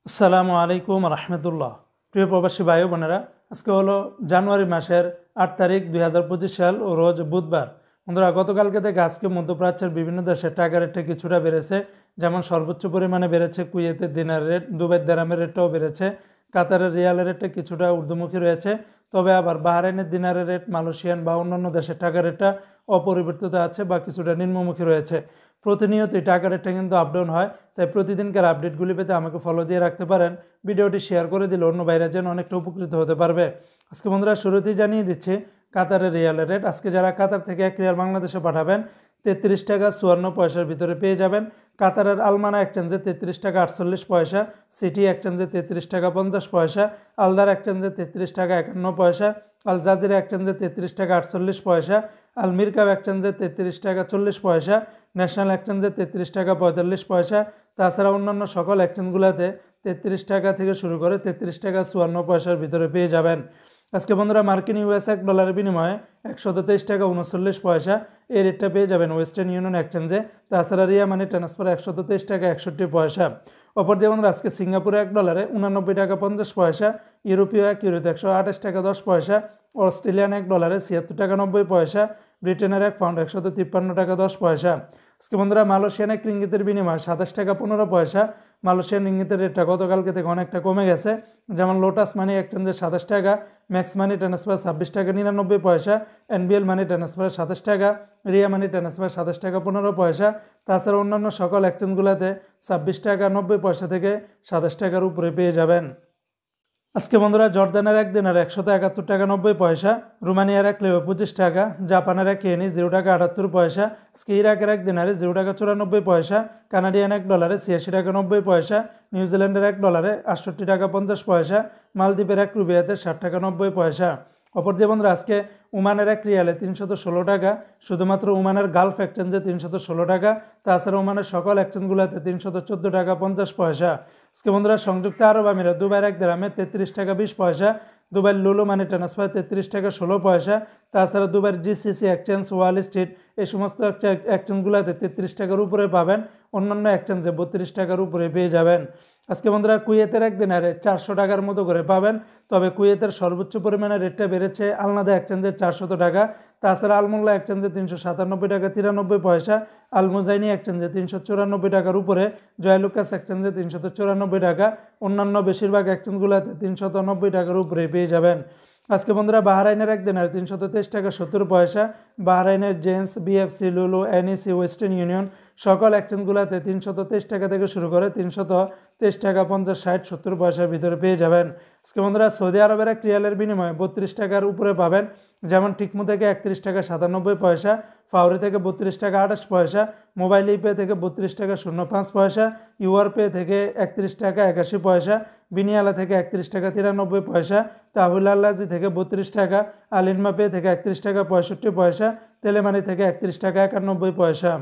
আসসালামু আলাইকুম রহমতুল্লাহ। প্রিয় প্রবাসী ভাই বোনেরা, আজকে হলো জানুয়ারি মাসের 8 তারিখ 2025 সাল ও রোজ বুধবার। বন্ধুরা, গতকালকে থেকে আজকে মধ্যপ্রাচ্যের বিভিন্ন দেশে টাকা রেটটা কিছুটা বেড়েছে। যেমন সর্বোচ্চ পরিমাণে বেড়েছে কুয়েতের দিনার রেট, দুবাইয়ের দেরামের রেটটাও বেড়েছে, কাতারের রিয়ালের রেটটা কিছুটা ঊর্ধ্বমুখী রয়েছে। তবে আবার বাহরাইনের দিনারের রেট, মালয়েশিয়ান বা অন্যান্য দেশের টাকা রেটটা অপরিবর্তিত আছে বা কিছুটা নিম্নমুখী রয়েছে। প্রতিনিয়তই টাকা রেটটা কিন্তু আপডাউন হয়, তাই প্রতিদিনকার আপডেটগুলি পেতে আমাকে ফলো দিয়ে রাখতে পারেন। ভিডিওটি শেয়ার করে দিলে অন্য বাইরে যেন অনেকটা উপকৃত হতে পারবে। আজকে বন্ধুরা শুরুতেই জানিয়ে দিচ্ছি কাতারের রিয়ালের রেট। আজকে যারা কাতার থেকে 1 রিয়াল বাংলাদেশে পাঠাবেন 33 টাকা 54 পয়সার ভিতরে পেয়ে যাবেন। কাতারের আলমানা এক্সচেঞ্জে 33 টাকা 48 পয়সা, সিটি এক্সচেঞ্জে 33 টাকা 50 পয়সা, আলদার এক্সচেঞ্জে 33 টাকা 51 পয়সা, আল জাজিরা এক্সচেঞ্জে 33 টাকা 48 পয়সা, আল মিরকাব এক্সচেঞ্জে 33 টাকা 40 পয়সা, ন্যাশনাল এক্সচেঞ্জে 33 টাকা 45 পয়সা। তাছাড়া অন্যান্য সকল এক্সচেঞ্জগুলোতে 33 টাকা থেকে শুরু করে 33 টাকা 54 পয়সার ভিতরে পেয়ে যাবেন। আজকে বন্ধুরা মার্কিন ইউএস $1 বিনিময়ে 123 টাকা 39 পয়সা এই রেটটা পেয়ে যাবেন ওয়েস্টার্ন ইউনিয়ন এক্সচেঞ্জে। তাছাড়া রিয়া মানি ট্রান্সফার 123 টাকা 61 পয়সা। অপর দিয়ে বন্ধুরা আজকে সিঙ্গাপুরে $1 89 টাকা 50 পয়সা, ইউরোপীয় €1 128 টাকা 10 পয়সা, অস্ট্রেলিয়ান $1 76 টাকা 90 পয়সা, ব্রিটেনের £1 153 টাকা 10 পয়সা। আজকে বন্ধুরা মালয়েশিয়ান এক রিঙ্গিতের বিনিময়ে 27 টাকা 15 পয়সা। মালয়েশিয়ান রিঙ্গিতের রেটটা গতকালকে থেকে অনেকটা কমে গেছে। যেমন লোটাস মানি এক্সচেঞ্জে 27 টাকা, ম্যাক্স মানি ট্রান্সফার 26 টাকা 99 পয়সা, এনবিএল মানি ট্রান্সফার 27 টাকা, রিয়া মানি ট্রান্সফার 27 টাকা 15 পয়সা। তাছাড়া অন্যান্য সকল এক্সচেঞ্জগুলোতে 26 টাকা 90 পয়সা থেকে 27 টাকার উপরে পেয়ে যাবেন। আজকে বন্ধুরা জর্দানের এক দিনার 171 টাকা 90 পয়সা, রোমানিয়ার এক লেও 25 টাকা, জাপানের এক ইয়েনি 0 টাকা 78 পয়সা, আজকে ইরাকের এক দিনারে 0 টাকা 94 পয়সা, কানাডিয়ান $1 86 টাকা 90 পয়সা, নিউজিল্যান্ডের $1 68 টাকা 50 পয়সা, মালদ্বীপের এক রুপিয়াতে 60 টাকা 90 পয়সা। অপর দিয়ে বন্ধুরা আজকে ওমানের এক রিয়ালে 316 টাকা, শুধুমাত্র ওমানের গালফ এক্সচেঞ্জে 316 টাকা। তাছাড়া ওমানের সকল এক্সচেঞ্জগুলোতে 314 টাকা 50 পয়সা। আজকে বন্ধুরা সংযুক্ত আরব আমিরাত দুবাইয়ের এক দিরহামে 33 টাকা 20 পয়সা, দুবাইয়ের লুলু মানি ট্রান্সফার 33 টাকা 16 পয়সা। তাছাড়া দুবাইয়ের জিসিসি এক্সচেঞ্জ, ওয়াল স্ট্রিট এই সমস্ত এক্সচেঞ্জগুলোতে 33 টাকার উপরে পাবেন, অন্যান্য এক্সচেঞ্জে 32 টাকার উপরে পেয়ে যাবেন। আজকে বন্ধুরা কুয়েতের এক দিনারে 400 টাকার মতো করে পাবেন, তবে কুয়েতের সর্বোচ্চ পরিমাণে রেটটা বেড়েছে আলনাদা এক্সচেঞ্জে 400 টাকা। তাছাড়া আলমোল্লা এক্সচেঞ্জে 397 টাকা 93 পয়সা, আলমুজাইনি এক্সচেঞ্জে 394 টাকার উপরে, জয়লুকাস এক্সচেঞ্জে 394 টাকা, অন্যান্য বেশিরভাগ এক্সচেঞ্জগুলোতে 390 টাকার উপরে পেয়ে যাবেন। আজকে বন্ধুরা বাহরাইনের এক দিনারে 323 টাকা 70 পয়সা, বাহরাইনের জেন্স, বিএফসি, লুলু, এনইসি, ওয়েস্টার্ন ইউনিয়ন সকল এক্সচেঞ্জগুলোতে 323 টাকা থেকে শুরু করে 323 টাকা 50 60 70 পয়সার ভিতরে পেয়ে যাবেন। আজকে বন্ধুরা সৌদি আরবের এক রিয়ালের বিনিময়ে 32 টাকার উপরে পাবেন, যেমন টিকমো থেকে 31 টাকা 97 পয়সা, ফাউরি থেকে 32 টাকা 28 পয়সা, মোবাইল ইপে থেকে 32 টাকা 05 পয়সা, ইউআর পে থেকে 31 টাকা 81 পয়সা, বিনিয়ালা থেকে 31 টাকা 93 পয়সা, তাহুল আল্লাজি থেকে 32 টাকা, আলিনমা পে থেকে 31 টাকা 65 পয়সা, তেলেমানি থেকে 31 টাকা 91 পয়সা।